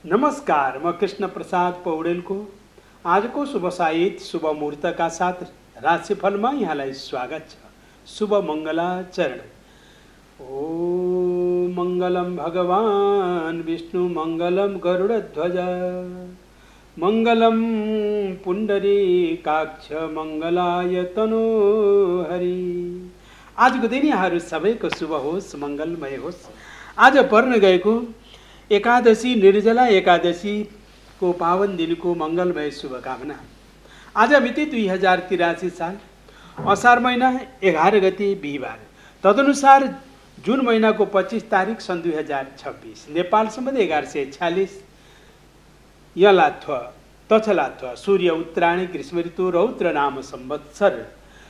नमस्कार, म कृष्ण प्रसाद पौडेलको आजको शुभ साहित्य शुभ मुहूर्तका साथ राशिफलमा यहाँलाई स्वागत छ। शुभ मङ्गलाचरण। ओम मङ्गलम भगवान विष्णु मङ्गलम गरुडध्वज मङ्गलम पुण्डरीकाक्ष मङ्गलाय तनोहरि। आजको दिन यहाँहरू सबैको शुभ होस्, मङ्गलमय होस्। आज पर्न गएको एकादशी निर्जला एकादशीको पावन दिनको मङ्गलमय शुभकामना। आज मिति 2083 साल असार महिना 11 गते बिहिबार, तदनुसार जुन महिनाको 25 तारिक सन् 2026, नेपाल सम्बन्ध 1146 यलात्व तछलात्व, सूर्य उत्तरायणी, ग्रीष्म ऋतु, रौद्र नाम संवत्सर,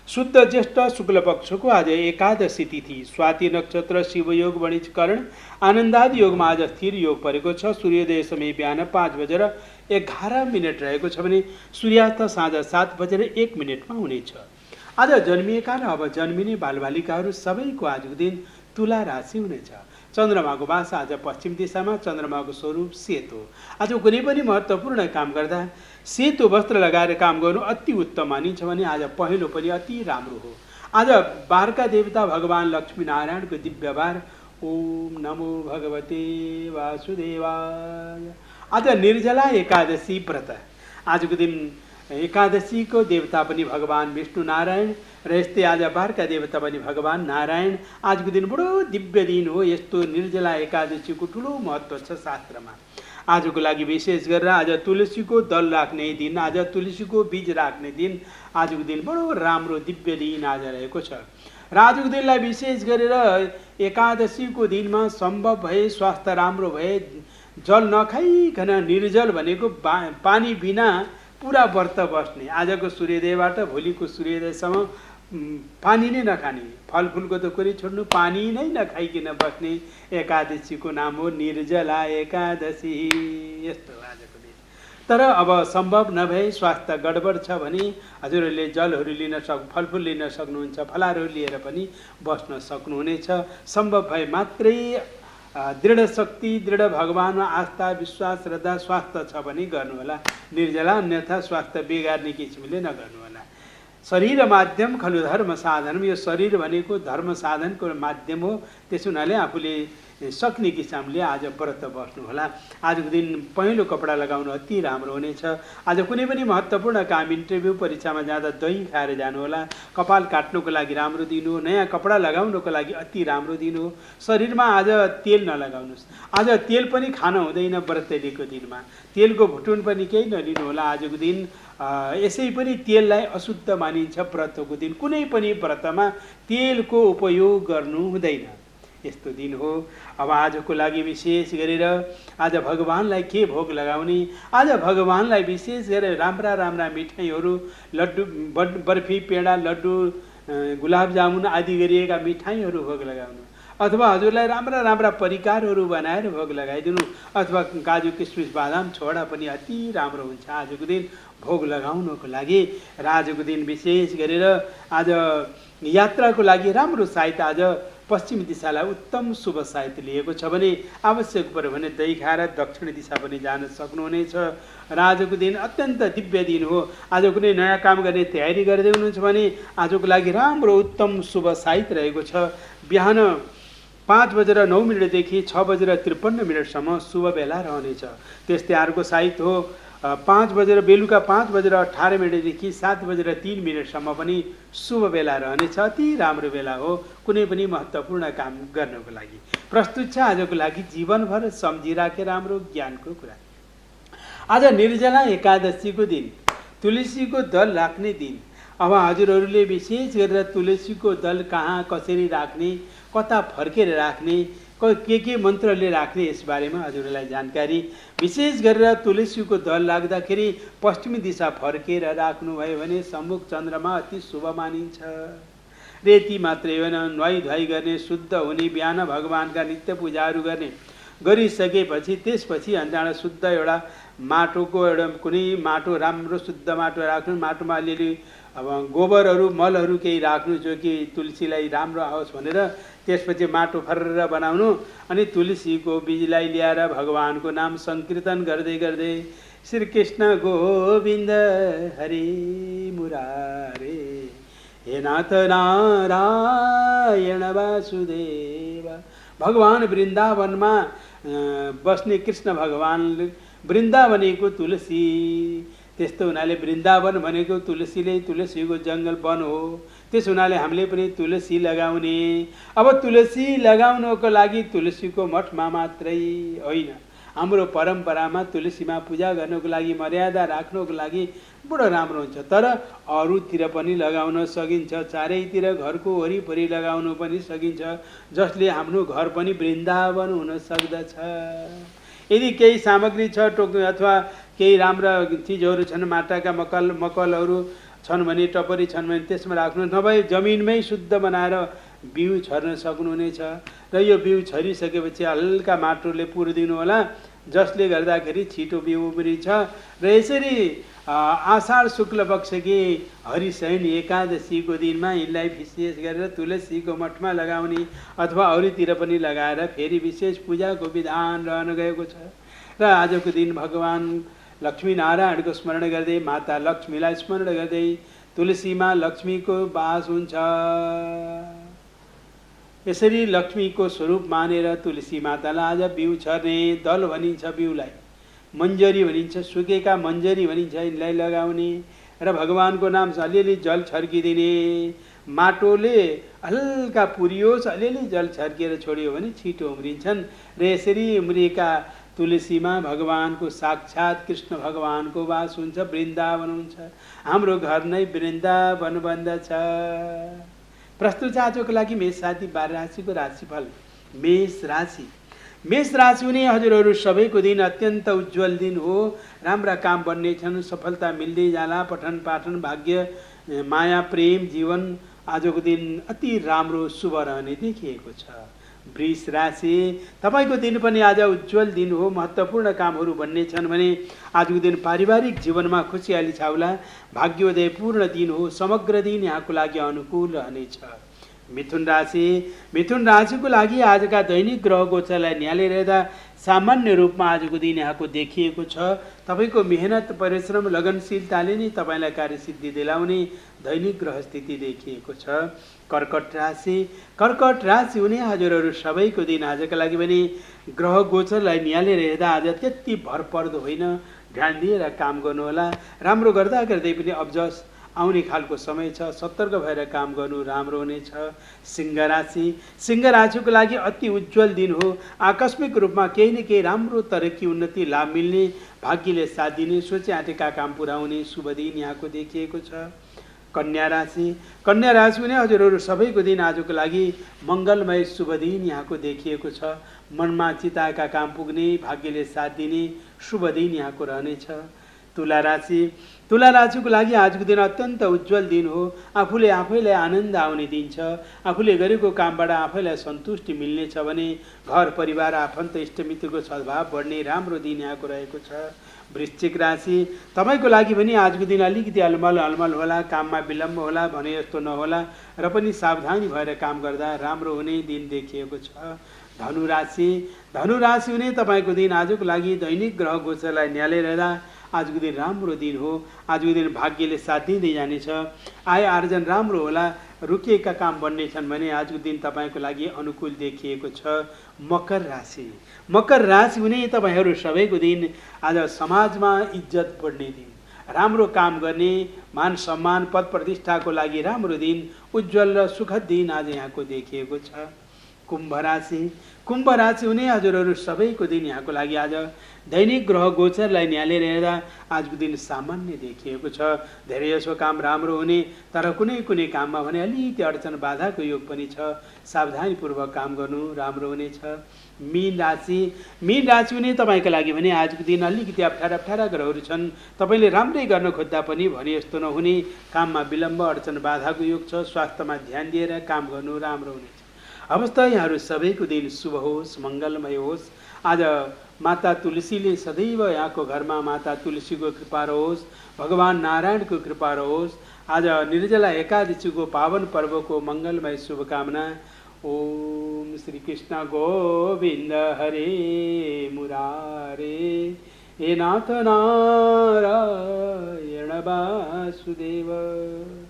शुद्ध ज्येष्ठ शुक्ल पक्षको आज एकादशी तिथि, स्वाति नक्षत्र, शिवयोग, वणिजकरण, आनन्दादि योगमा आज स्थिर योग परेको छ। सूर्योदय समय बिहान 5:11 रहेको छ भने सूर्यास्त साँझ 7:01 हुनेछ। आज जन्मिएका र अब जन्मिने बालबालिकाहरू सबैको आजको दिन तुला राशि हुनेछ। चन्द्रमाको वास आज पश्चिम दिशामा, चन्द्रमाको स्वरूप सेतो। आज कुनै पनि महत्त्वपूर्ण काम गर्दा सेतो वस्त्र लगाएर काम गर्नु अति उत्तम मानिन्छ भने आज पहेँलो पनि अति राम्रो हो। आज बारका देवता भगवान लक्ष्मी नारायणको दिव्य बार। ओम नमो भगवते वासुदेवाय। आज निर्जला एकादशी व्रत। आजको दिन एकादशीको देवता पनि भगवान विष्णु नारायण र यस्तै आज बारका देवता पनि भगवान नारायण। आजको दिन बडो दिव्य दिन हो। यस्तो निर्जला एकादशीको ठुलो महत्त्व छ शास्त्रमा। आजको लागि विशेष गरेर आज तुलसीको दल राख्ने दिन, आज तुलसीको बीज राख्ने दिन। आजको दिन बडो राम्रो दिव्य दिन आज रहेको छ र आजको दिनलाई विशेष गरेर एकादशीको दिनमा सम्भव भए, स्वास्थ्य राम्रो भए, जल नखाइकन निर्जल भनेको पानी बिना पुरा व्रत बस्ने, आजको सूर्योदयबाट भोलिको सूर्योदयसम्म पानी नै नखाने, फलफुलको त कुरै छोड्नु, पानी नै नखाइकन बस्ने एकादशीको नाम हो निर्जला एकादशी। यस्तो आजको दिन। तर अब सम्भव नभए, स्वास्थ्य गडबड छ भने हजुरहरूले जलहरू लिन फलफुल लिन सक्नुहुन्छ, फलारहरू लिएर पनि बस्न सक्नुहुनेछ। सम्भव भए मात्रै दृढ शक्ति, दृढ भगवानमा आस्था, विश्वास, श्रद्धा, स्वास्थ्य छ भने गर्नुहोला निर्जला, अन्यथा स्वास्थ्य बिगार्ने किसिमले नगर्नुहोला। शरीर माध्यम खलु धर्म साधन। यो शरीर भनेको धर्म साधनको माध्यम हो। त्यसो हुनाले आफूले सक्ने किसिमले आज व्रत बस्नुहोला। आजको दिन पहेँलो कपडा लगाउनु अति राम्रो हुनेछ। आज कुनै पनि महत्त्वपूर्ण काम, इन्टरभ्यू, परीक्षामा जाँदा दही खाएर जानुहोला। कपाल काट्नुको लागि राम्रो दिन हो। नयाँ कपडा लगाउनुको लागि अति राम्रो दिन हो। शरीरमा आज तेल नलगाउनुहोस्। आज तेल पनि खान हुँदैन व्रतको दिनमा। तेलको भुटुन पनि केही नलिनु होला आजको दिन। यसै पनि तेललाई अशुद्ध मानिन्छ व्रतको दिन। कुनै पनि व्रतमा तेलको उपयोग गर्नु हुँदैन। यस्तो दिन हो। अब आजको लागि विशेष गरेर आज भगवानलाई के भोग लगाउने? आज भगवानलाई विशेष गरेर राम्रा राम्रा मिठाईहरू, लड्डु, बर्फी, पेडा, लड्डु, गुलाब जामुन आदि गरिएका मिठाईहरू भोग लगाउनु, अथवा हजुरलाई राम्रा राम्रा परिकारहरू बनाएर भोग लगाइदिनु, अथवा काजु, किसमिस, बादाम, छोडा पनि अति राम्रो हुन्छ आजको दिन भोग लगाउनको लागि। र आजको दिन विशेष गरेर आज यात्राको लागि राम्रो साहित्य, आज पश्चिम दिशालाई उत्तम शुभ साहित्य लिएको छ भने आवश्यक पऱ्यो भने दही खाएर दक्षिण दिशा पनि जान सक्नुहुनेछ। र आजको दिन अत्यन्त दिव्य दिन हो। आज कुनै नयाँ काम गर्ने तयारी गर्दै हुनुहुन्छ भने आजको लागि राम्रो उत्तम शुभ साहित्य रहेको छ। बिहान 5:09 देखि 6:53 शुभ बेला रहनेछ। त्यस्तै अर्को साहित्य हो बेलुका 5:18 देखि 7:03 पनि शुभ बेला रहनेछ। अति राम्रो बेला हो कुनै पनि महत्त्वपूर्ण काम गर्नको लागि। प्रस्तुत छ आजको लागि जीवनभर सम्झिराखे राम्रो ज्ञानको कुरा। आज निर्जला एकादशीको दिन, तुलसीको दल राख्ने दिन। अब हजुरहरूले विशेष गरेर तुलसीको दल कहाँ कसरी राख्ने, कता फर्केर राख्ने, के मन्त्रले राख्ने, यसबारेमा हजुरहरूलाई जानकारी। विशेष गरेर तुलसीको दल राख्दाखेरि पश्चिमी दिशा फर्केर राख्नुभयो भने सम्मुख चन्द्रमा अति शुभ मानिन्छ। रेती मात्रै होइन, नुहाई धुवाई गर्ने, शुद्ध हुने, बिहान भगवानका नित्य पूजाहरू गर्ने, गरिसकेपछि त्यसपछि अन्त शुद्ध एउटा माटोको एउटा कुनै माटो, राम्रो शुद्ध माटो राख्नु। माटोमा अलिअलि अब गोबरहरू, मलहरू केही राख्नु जो कि तुलसीलाई राम्रो आओस् भनेर त्यसपछि माटो फर्र बनाउनु अनि तुलसीको बीजलाई ल्याएर भगवानको नाम संकीर्तन गर्दै गर्दै श्री कृष्ण गोविन्द हरि मुरारे हे नाथ नारायण वासुदेव। भगवान वृन्दावनमा बस्ने कृष्ण भगवान वृन्दावनीको तुलसी, त्यस्तो हुनाले वृन्दावन भनेको तुलसीले तुलसीको जङ्गल वन हो। त्यस हुनाले हामीले पनि तुलसी लगाउने। अब तुलसी लगाउनको लागि तुलसीको मठमा मात्रै होइन, हाम्रो परम्परामा तुलसीमा पूजा गर्नको लागि मर्यादा राख्नको लागि बडो राम्रो हुन्छ। तर अरूतिर पनि लगाउन सकिन्छ, चारैतिर घरको वरिपरि लगाउनु पनि सकिन्छ, जसले हाम्रो घर पनि वृन्दावन हुन सक्दछ। यदि केही सामग्री छ टोक्नु अथवा केही राम्रा चिजहरू छन्, माटाका मकलहरू छन् भने, टपरी छन् भने त्यसमा राख्नु, नभए जमिनमै शुद्ध बनाएर बिउ छर्न सक्नुहुनेछ। र यो बिउ छरिसकेपछि हल्का माटोले पुरिदिनु होला, जसले गर्दाखेरि छिटो बिउ उम्रिन्छ। र यसरी आषाढ शुक्ल पक्षकी हरिशयन एकादशीको दिनमा यिनलाई विशेष गरेर तुलसीको मठमा लगाउने अथवा अरूतिर पनि लगाएर फेरि विशेष पूजाको विधान रहन गएको छ। र आजको दिन भगवान लक्ष्मीनारायणको स्मरण गर्दै, माता लक्ष्मीलाई स्मरण गर्दै, तुलसीमा लक्ष्मीको वास हुन्छ। यसरी लक्ष्मीको स्वरूप मानेर तुलसी मातालाई आज बिउ छर्ने दल भनिन्छ, बिउलाई मन्जरी भनिन्छ, सुकेका मन्जरी भनिन्छ, यिनलाई लगाउने र भगवानको नाम अलिअलि जल छर्किदिने। माटोले हल्का पुरियोस्, अलिअलि जल छर्किएर छोडियो भने छिटो उम्रिन्छन्। र यसरी उम्रिएका तुलसीमा भगवानको साक्षात कृष्ण भगवानको वास हुन्छ, वृन्दावन हुन्छ। हाम्रो घर नै वृन्दावन बन्दछ। प्रस्तुत छ आजको लागि मेष साथी 12 राशिको राशिफल। मेष राशि, मेष राशि हुने हजुरहरू सबैको दिन अत्यन्त उज्जवल दिन हो। राम्रा काम बन्नेछन्, सफलता मिल्दै जाला, पठन पाठन भाग्य माया प्रेम जीवन आजको दिन अति राम्रो शुभ रहने देखिएको छ। वृष राशि, तपाईको दिन पनि आज उज्जवल दिन हो। महत्त्वपूर्ण कामहरू बन्नेछन् भने आजको दिन पारिवारिक जीवनमा खुसियाली छाउला। भाग्योदयपूर्ण दिन हो। समग्र दिन यहाँको लागि अनुकूल रहनेछ। मिथुन राशि, मिथुन राशिको लागि आजका दैनिक ग्रह गोचरलाई निहालेर हेर्दा सामान्य रूपमा आजको दिन यहाँको देखिएको छ। तपाईको मेहनत परिश्रम लगनशीलताले नै तपाईलाई कार्यसिद्धि दिलाउने दैनिक ग्रह स्थिति देखिएको छ। कर्कट राशि, कर्कट राशि हुने हजुरहरू सबैको दिन आजका लागि पनि ग्रह गोचरलाई निहालेर हेर्दा आज त्यति भरपर्दो होइन। ध्यान दिएर काम गर्नुहोला। राम्रो गर्दा गर्दै पनि अब्जस आउने खालको समय छ। सतर्क भएर काम गर्नु राम्रो हुनेछ। सिंह राशि, सिंह राशिको लागि अति उज्जवल दिन हो। आकस्मिक रूपमा केही न केही राम्रो तरक्की उन्नति लाभ मिल्ने, भाग्यले साथ दिने, सोचे आँटेका काम पुरा हुने शुभ दिन यहाँको देखिएको छ। कन्या राशि, कन्या राशि हुने हजुरहरू सबैको दिन आजको लागि मङ्गलमय शुभ दिन यहाँको देखिएको छ। मनमा चिताएका काम पुग्ने, भाग्यले साथ दिने शुभ दिन यहाँको रहनेछ। तुला राशि, तुला राशिको लागि आजको दिन अत्यन्त उज्जवल दिन हो। आफूले आफैलाई आनन्द आउने दिन छ। आफूले गरेको कामबाट आफैलाई सन्तुष्टि मिल्नेछ भने घर परिवार आफन्त इष्टमित्रको सद्भाव बढ्ने राम्रो दिन यहाँको रहेको छ। वृश्चिक राशि, तपाईको लागि पनि आजको दिन अलिकति अलमल होला, काममा विलम्ब होला भने जस्तो नहोला र पनि सावधानी भएर काम गर्दा राम्रो हुने दिन देखिएको छ। धनु राशि, धनु राशि हुने तपाईको दिन आजको लागि दैनिक ग्रह गोचरलाई निहालेर हेर्दा आजको दिन राम्रो दिन हो। आजको दिन भाग्यले साथ दिँदै जानेछ। आय आर्जन राम्रो होला। रुकिएका काम बन्नेछन् भने आजको दिन तपाईको लागि अनुकूल देखिएको छ। मकर राशि, मकर राशि हुने तपाईहरू सबैको दिन आज समाजमा इज्जत बढ्ने दिन, राम्रो काम गर्ने, मान सम्मान पद प्रतिष्ठाको लागि राम्रो दिन, उज्जवल र सुखद दिन आज यहाँको देखिएको छ। कुम्भ राशि, कुम्भ राशि हुने हजुरहरू सबैको दिन यहाँको लागि आज दैनिक ग्रह गोचरलाई निहालेर हेर्दा आजको दिन सामान्य देखिएको छ। धेरै जसो काम राम्रो हुने, तर कुनै कुनै काममा भने अलिकति अडचन बाधाको योग पनि छ। सावधानीपूर्वक काम गर्नु राम्रो हुनेछ। मीन राशि, मीन राशि हुने तपाईँको लागि भने आजको दिन अलिकति अप्ठ्यारा ग्रहहरू छन्। तपाईँले राम्रै गर्न खोज्दा पनि भने जस्तो नहुने, काममा विलम्ब अडचन बाधाको योग छ। स्वास्थ्यमा ध्यान दिएर काम गर्नु राम्रो हुनेछ। अवस्था यहाँहरू सबैको दिन शुभ होस्, मङ्गलमय होस्। आज माता तुलसीले सदैव यहाँको घरमा माता तुलसीको कृपा रहोस्, भगवान नारायणको कृपा रहोस्। आज निर्जला एकादशीको पावन पर्वको मङ्गलमय शुभकामना। ओम श्री कृष्ण गोविंद हरे मुरारे, हे नाथ नारायण वासुदेव।